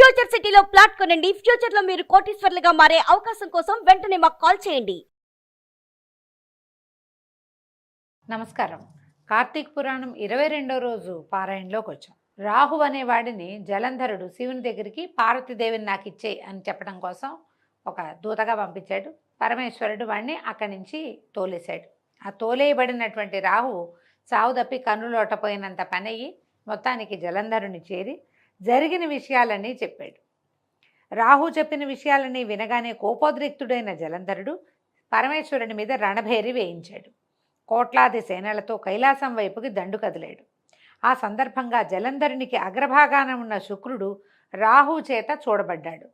Future సిటీలో plot కొనండి. Future లో మీరు కోటీశ్వర్లుగా మారే అవకాశం కోసం వెంటనే మాకు కాల్ చేయండి. నమస్కారం. కార్తీక పురాణం 22వ రోజు పారాయణలోకి వచ్చాం. రాహు అనేవాడిని జలంధరుడు శివుని దగ్గరికి పార్వతీదేవిని నాకు ఇచ్చేయి అని చెప్పడం కోసం ఒక దూతగా పంపించాడు. పరమేశ్వరుడు వాడిని అక్కడి నుంచి తోలేశాడు. ఆ తోలేయబడినటువంటి రాహు చావు తప్పి కన్నులోటపోయినంత పనయ్యి మొత్తానికి జలంధరుని చేరి జరిగిన విషయాలన్నీ చెప్పాడు. రాహు చెప్పిన విషయాలన్నీ వినగానే కోపోద్రిక్తుడైన జలంధరుడు పరమేశ్వరుని మీద రణభేరి వేయించాడు. కోట్లాది సేనలతో కైలాసం వైపుకి దండు కదిలాడు. ఆ సందర్భంగా జలంధరునికి అగ్రభాగాన ఉన్న శుక్రుడు రాహు చేత చూడబడ్డాడు.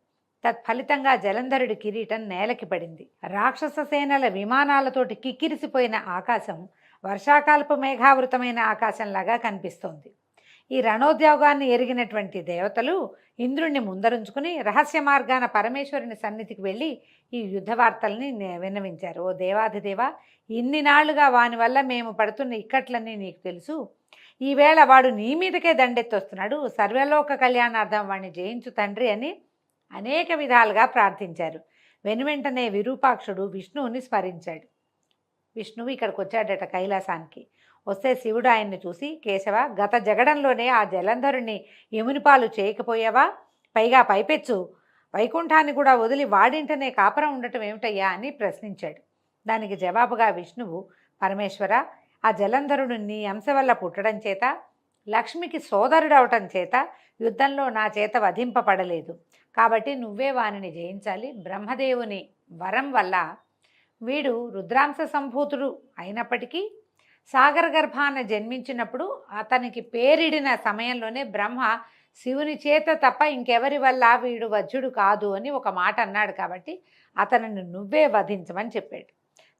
తత్ఫలితంగా జలంధరుడి కిరీటం నేలకి పడింది. రాక్షస సేనల విమానాలతోటి కిక్కిరిసిపోయిన ఆకాశం వర్షాకాలపు మేఘావృతమైన ఆకాశంలాగా కనిపిస్తోంది. ఈ రణోద్యోగాన్ని ఎరిగినటువంటి దేవతలు ఇంద్రుణ్ణి ముందరుంచుకుని రహస్య మార్గాన పరమేశ్వరుని సన్నిధికి వెళ్ళి ఈ యుద్ధ వార్తల్ని విన్నవించారు. ఓ దేవాధిదేవ, ఇన్ని నాళ్లుగా వాని వల్ల మేము పడుతున్న ఇక్కట్లన్నీ నీకు తెలుసు. ఈవేళ వాడు నీ మీదకే దండెత్తొస్తున్నాడు. సర్వలోక కళ్యాణార్థం వాడిని జయించు తండ్రి అని అనేక విధాలుగా ప్రార్థించారు. వెనువెంటనే విరూపాక్షుడు విష్ణువుని స్మరించాడు. విష్ణువు ఇక్కడికి వచ్చాడట కైలాసానికి. వస్తే శివుడు ఆయన్ని చూసి, కేశవ, గత జగడంలోనే ఆ జలంధరుణ్ణి యమునిపాలు చేయకపోయావా? పైగా పైపెచ్చు వైకుంఠాన్ని కూడా వదిలి వాడింటనే కాపురం ఉండటం ఏమిటయ్యా అని ప్రశ్నించాడు. దానికి జవాబుగా విష్ణువు, పరమేశ్వర, ఆ జలంధరుడు నీ అంశ వల్ల పుట్టడం చేత, లక్ష్మికి సోదరుడవటం చేత యుద్ధంలో నా చేత వధింపబడలేదు. కాబట్టి నువ్వే వానిని జయించాలి. బ్రహ్మదేవుని వరం వల్ల వీడు రుద్రాంశ సంభూతుడు అయినప్పటికీ సాగర గర్భాన జన్మించినప్పుడు అతనికి పేరిడిన సమయంలోనే బ్రహ్మ శివుని చేత తప్ప ఇంకెవరి వల్ల వీడు వజ్రుడు కాదు అని ఒక మాట అన్నాడు. కాబట్టి అతనిని నువ్వే వధించమని చెప్పాడు.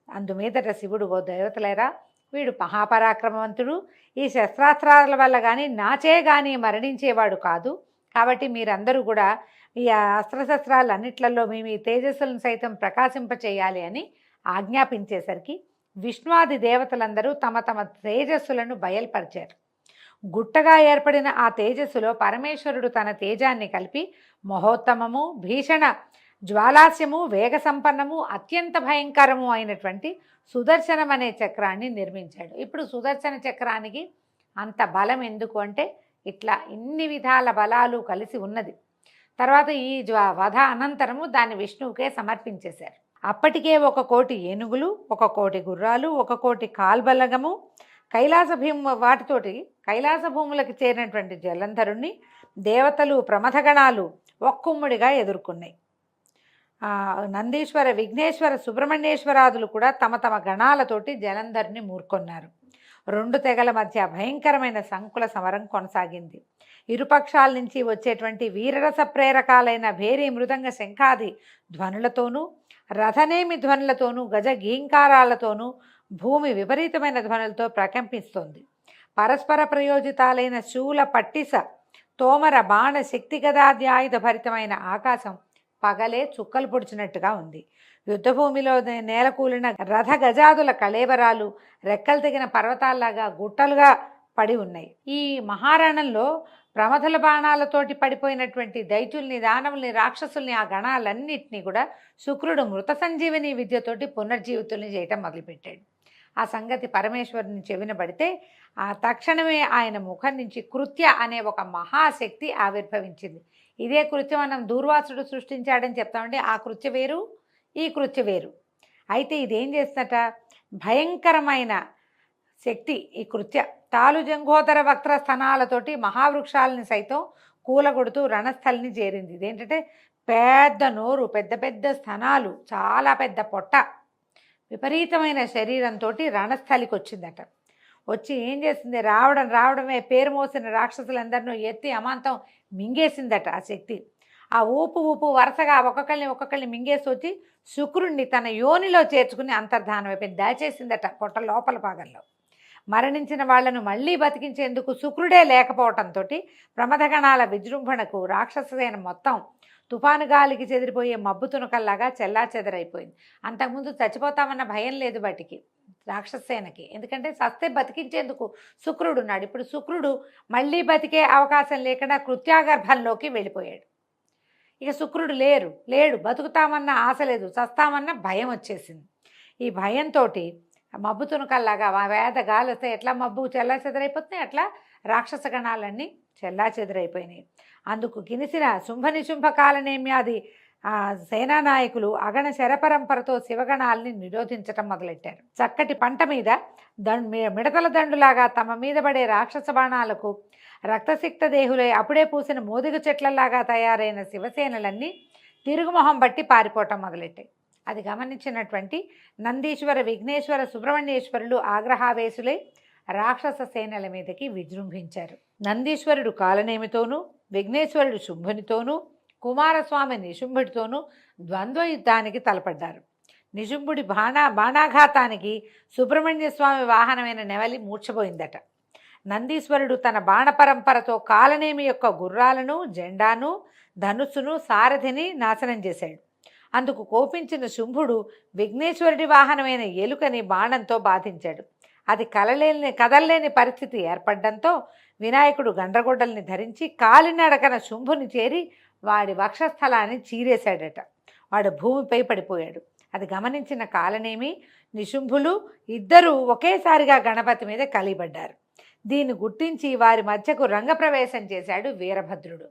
అందుమీదట శివుడు, ఓ దేవతలేరా, వీడు మహాపరాక్రమవంతుడు. ఈ శస్త్రాస్త్రాల వల్ల కానీ నాచే కానీ మరణించేవాడు కాదు. కాబట్టి మీరందరూ కూడా ఈ అస్త్రశస్త్రాలన్నిట్లలో మేము ఈ తేజస్సులను సైతం ప్రకాశింపచేయాలి అని ఆజ్ఞాపించేసరికి విష్ణువాది దేవతలందరూ తమ తమ తేజస్సులను బయల్పరిచారు. గుట్టగా ఏర్పడిన ఆ తేజస్సులో పరమేశ్వరుడు తన తేజాన్ని కలిపి మహోత్తమము, భీషణ జ్వాలాస్యము, వేగ సంపన్నము, అత్యంత భయంకరము అయినటువంటి సుదర్శనం అనే చక్రాన్ని నిర్మించాడు. ఇప్పుడు సుదర్శన చక్రానికి అంత బలం ఎందుకు అంటే ఇట్లా ఇన్ని విధాల బలాలు కలిసి ఉన్నది. తర్వాత ఈ వధ అనంతరము దాన్ని విష్ణువుకే సమర్పించేశారు. అప్పటికే 1 కోటి ఏనుగులు, 1 కోటి గుర్రాలు, 1 కోటి కాల్బలగము, కైలాస భూములకు చేరినటువంటి జలంధరుణ్ణి దేవతలు, ప్రమథగణాలు ఒక్కుమ్ముడిగా ఎదుర్కొన్నాయి. నందీశ్వర, విఘ్నేశ్వర, సుబ్రహ్మణ్యేశ్వరాదులు కూడా తమ తమ గణాలతోటి జలంధరుని మూర్కొన్నారు. 2 తెగల మధ్య భయంకరమైన సంకుల సమరం కొనసాగింది. ఇరుపక్షాల నుంచి వచ్చేటువంటి వీరరస ప్రేరకాలైన భేరీ, మృదంగ, శంఖాది ధ్వనులతోనూ, రథనేమి ధ్వనులతోనూ, గజ గీంకారాలతోనూ భూమి విపరీతమైన ధ్వనులతో ప్రకంపిస్తోంది. పరస్పర ప్రయోజితాలైన శూల, పట్టిస, తోమర, బాణ, శక్తి గదాద్యాయుధ భరితమైన ఆకాశం పగలే చుక్కలు పొడిచినట్టుగా ఉంది. యుద్ధభూమిలో నేలకూలిన రథ గజాదుల కళేబరాలు రెక్కలు తెగిన పర్వతాల్లాగా గుట్టలుగా పడి ఉన్నాయి. ఈ మహారణంలో ప్రమథల బాణాలతోటి పడిపోయినటువంటి దైత్యుల్ని, దానవుల్ని, రాక్షసుల్ని, ఆ గణాలన్నింటినీ కూడా శుక్రుడు మృత సంజీవని విద్యతోటి పునర్జీవితుల్ని చేయటం మొదలుపెట్టాడు. ఆ సంగతి పరమేశ్వరుని చెవిన పడితే ఆ తక్షణమే ఆయన ముఖం నుంచి కృత్య అనే ఒక మహాశక్తి ఆవిర్భవించింది. ఇదే కృత్యం మనం దూర్వాసుడు సృష్టించాడని చెప్తామండి. ఆ కృత్య వేరు, ఈ కృత్య వేరు. అయితే ఇదేం చేస్తుందట, భయంకరమైన శక్తి ఈ కృత్య. తాలు జంఘోదర వక్ర స్థనాలతోటి మహావృక్షాలని సైతం కూలగొడుతూ రణస్థలిని చేరింది. ఇదేంటంటే పెద్ద నోరు, పెద్ద పెద్ద స్థనాలు, చాలా పెద్ద పొట్ట, విపరీతమైన శరీరంతో రణస్థలికి వచ్చిందట. వచ్చి ఏం చేసింది, రావడమే పేరు మోసిన రాక్షసులందరినూ ఎత్తి అమాంతం మింగేసిందట ఆ శక్తి. ఆ ఊపు వరుసగా ఒక్కొక్కరిని మింగేసి వచ్చి శుక్రుణ్ణి తన యోనిలో చేర్చుకుని అంతర్ధానం అయిపోయింది, దాచేసిందట పొట్ట లోపల భాగంలో. మరణించిన వాళ్లను మళ్ళీ బతికించేందుకు శుక్రుడే లేకపోవటంతో ప్రమథగణాల విజృంభణకు రాక్షససేన మొత్తం తుఫాను గాలికి చెదిరిపోయే మబ్బు తునకల్లాగా చెల్లాచెదరైపోయింది. అంతకుముందు చచ్చిపోతామన్న భయం లేదు వాటికి, రాక్షసేనకి. ఎందుకంటే సస్తే బతికించేందుకు శుక్రుడు ఉన్నాడు. ఇప్పుడు శుక్రుడు మళ్ళీ బతికే అవకాశం లేకుండా కృత్యాగర్భంలోకి వెళ్ళిపోయాడు. ఇక శుక్రుడు లేడు, బతుకుతామన్న ఆశ లేదు, చస్తామన్న భయం వచ్చేసింది. ఈ భయంతో మబ్బు తునకల్లాగా వేద గాలి వస్తే ఎట్లా మబ్బు చెల్లా చెదరైపోతున్నాయి, అట్లా రాక్షస గణాలన్నీ చెల్లా చెదరైపోయినాయి. అందుకు కినిసిన శుంభ కాలనేమ్యాది సేనానాయకులు అగణ శరపరంపరతో శివగణాలని నిరోధించటం మొదలెట్టారు. చక్కటి పంట మీద మిడతల దండులాగా తమ మీద పడే రాక్షస బాణాలకు రక్తసిక్త దేహులై అప్పుడే పూసిన మోదిగ చెట్లలాగా తయారైన శివసేనలన్నీ తిరుగుమొహం బట్టి పారిపోవటం మొదలెట్టాయి. అది గమనించినటువంటి నందీశ్వర, విఘ్నేశ్వర, సుబ్రహ్మణ్యేశ్వరులు ఆగ్రహావేశులై రాక్షస సేనల మీదకి విజృంభించారు. నందీశ్వరుడు కాలనేమితోనూ, విఘ్నేశ్వరుడు శుంభునితోనూ, కుమారస్వామి నిశుంభుడితోనూ ద్వంద్వ యుద్ధానికి తలపడ్డారు. నిశుంభుడి బాణాఘాతానికి సుబ్రహ్మణ్య స్వామి వాహనమైన నెవలి మూర్ఛపోయిందట. నందీశ్వరుడు తన బాణపరంపరతో కాలనేమి యొక్క గుర్రాలను, జెండాను, ధనుస్సును, సారథిని నాశనం చేశాడు. అందుకు కోపించిన శుంభుడు విఘ్నేశ్వరుడి వాహనమైన ఎలుకని బాణంతో బాధించాడు. అది కదల్లేని పరిస్థితి ఏర్పడడంతో వినాయకుడు గండ్రగొడ్డల్ని ధరించి కాలినడకన శుంభుని చేరి వాడి వక్షస్థలాన్ని చీరేశాడట. వాడు భూమిపై పడిపోయాడు. అది గమనించిన కాలనేమి, నిశుంభులు ఇద్దరూ ఒకేసారిగా గణపతి మీద కలిబడ్డారు. దీన్ని గుర్తించి వారి మధ్యకు రంగప్రవేశం చేశాడు వీరభద్రుడు.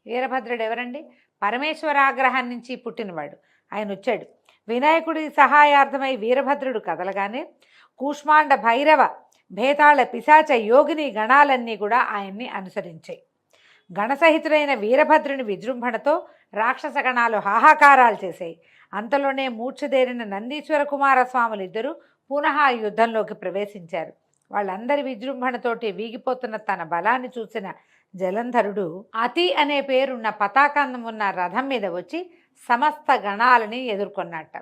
వీరభద్రుడు ఎవరండి? పరమేశ్వరాగ్రహం నుంచి పుట్టినవాడు. ఆయన వచ్చాడు. వినాయకుడి సహాయార్థమై వీరభద్రుడు కదలగానే కూష్మాండ, భైరవ, భేతాళ, పిశాచ, యోగిని గణాలన్నీ కూడా ఆయన్ని అనుసరించాయి. గణసహితుడైన వీరభద్రుని విజృంభణతో రాక్షస గణాలు హాహాకారాలు చేశాయి. అంతలోనే మూర్ఛదేరిన నందీశ్వర కుమారస్వాములు ఇద్దరు పునః యుద్ధంలోకి ప్రవేశించారు. వాళ్ళందరి విజృంభణతోటి వీగిపోతున్న తన బలాన్ని చూసిన జలంధరుడు అతి అనే పేరున్న పతాకం ఉన్న రథం మీద వచ్చి సమస్త గణాలని ఎదుర్కొన్నట్ట.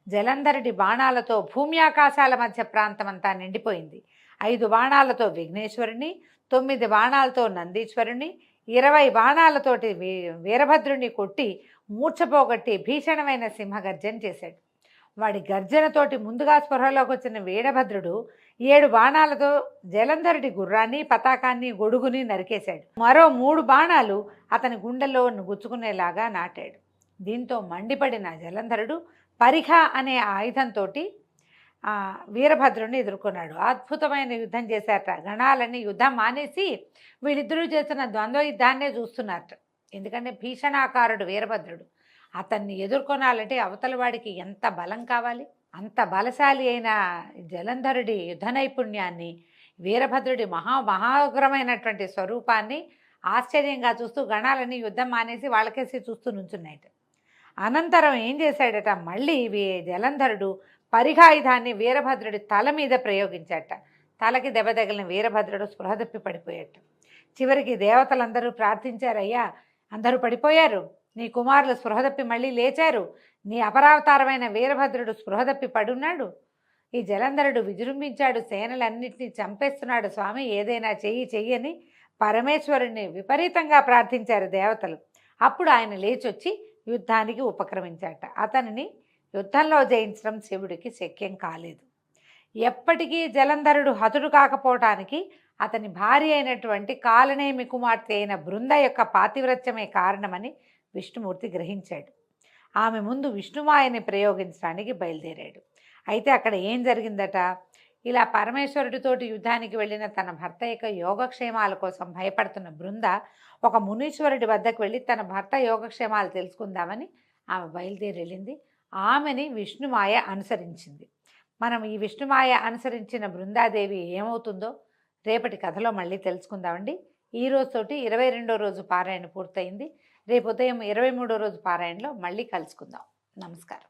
జలంధరుడి బాణాలతో భూమి ఆకాశాల మధ్య ప్రాంతమంతా నిండిపోయింది. 5 బాణాలతో విఘ్నేశ్వరుని, 9 బాణాలతో నందీశ్వరుని, 20 బాణాలతోటి వీరభద్రుని కొట్టి మూర్ఛపోగొట్టి భీషణమైన సింహగర్జన చేశాడు. వాడి గర్జనతోటి ముందుగా స్పృహలోకి వచ్చిన వీరభద్రుడు 7 బాణాలతో జలంధరుడి గుర్రాన్ని, పతాకాన్ని, గొడుగుని నరికేశాడు. మరో 3 బాణాలు అతని గుండెల్లో గుచ్చుకునేలాగా నాటాడు. దీంతో మండిపడిన జలంధరుడు పరిఖ అనే ఆయుధంతో వీరభద్రుని ఎదుర్కొన్నాడు. అద్భుతమైన యుద్ధం చేశారట. గణాలన్నీ యుద్ధం మానేసి వీళ్ళిద్దరూ చేసిన ద్వంద్వ యుద్ధాన్నే చూస్తున్నారట. ఎందుకంటే భీషణాకారుడు వీరభద్రుడు. అతన్ని ఎదుర్కొనాలంటే అవతల వాడికి ఎంత బలం కావాలి? అంత బలశాలి అయిన జలంధరుడి యుద్ధ నైపుణ్యాన్ని, వీరభద్రుడి మహాగ్రమైనటువంటి స్వరూపాన్ని ఆశ్చర్యంగా చూస్తూ గణాలని యుద్ధం మానేసి వాళ్ళకేసి చూస్తూ నుంచున్నాయట. అనంతరం ఏం చేశాడట, మళ్ళీ జలంధరుడు పరిఘాయుధాన్ని వీరభద్రుడి తల మీద ప్రయోగించాట. తలకి దెబ్బ తగిలిన వీరభద్రుడు స్పృహ తప్పి పడిపోయాట. చివరికి దేవతలందరూ ప్రార్థించారయ్యా, అందరూ పడిపోయారు, నీ కుమారులు స్పృహ తప్పి మళ్ళీ లేచారు, నీ అపరావతారమైన వీరభద్రుడు స్పృహ తప్పి పడున్నాడు, ఈ జలంధరుడు విజృంభించాడు, సేనలన్నింటినీ చంపేస్తున్నాడు స్వామి, ఏదైనా చెయ్యని పరమేశ్వరుణ్ణి విపరీతంగా ప్రార్థించారు దేవతలు. అప్పుడు ఆయన లేచొచ్చి యుద్ధానికి ఉపక్రమించాట. అతనిని యుద్ధంలో జయించడం శివుడికి శక్యం కాలేదు. ఎప్పటికీ జలంధరుడు హతుడు కాకపోవటానికి అతని భార్య అయినటువంటి కాలనేమి కుమార్తె అయిన బృంద యొక్క పాతివ్రత్యమే కారణమని విష్ణుమూర్తి గ్రహించాడు. ఆమె ముందు విష్ణుమాయని ప్రయోగించడానికి బయలుదేరాడు. అయితే అక్కడ ఏం జరిగిందట, ఇలా పరమేశ్వరుడితోటి యుద్ధానికి వెళ్ళిన తన భర్త యొక్క యోగక్షేమాల కోసం భయపడుతున్న బృంద ఒక మునీశ్వరుడి వద్దకు వెళ్ళి తన భర్త యోగక్షేమాలు తెలుసుకుందామని ఆమె బయలుదేరి వెళ్ళింది. ఆమెని విష్ణుమాయ అనుసరించింది. మనం ఈ విష్ణుమాయ అనుసరించిన బృందాదేవి ఏమవుతుందో రేపటి కథలో మళ్ళీ తెలుసుకుందామండి. ఈ రోజుతోటి 22వ రోజు పారాయణ పూర్తయింది. రేపు ఉదయం 23వ రోజు పారాయణలో మళ్ళీ కలుసుకుందాం. నమస్కారం.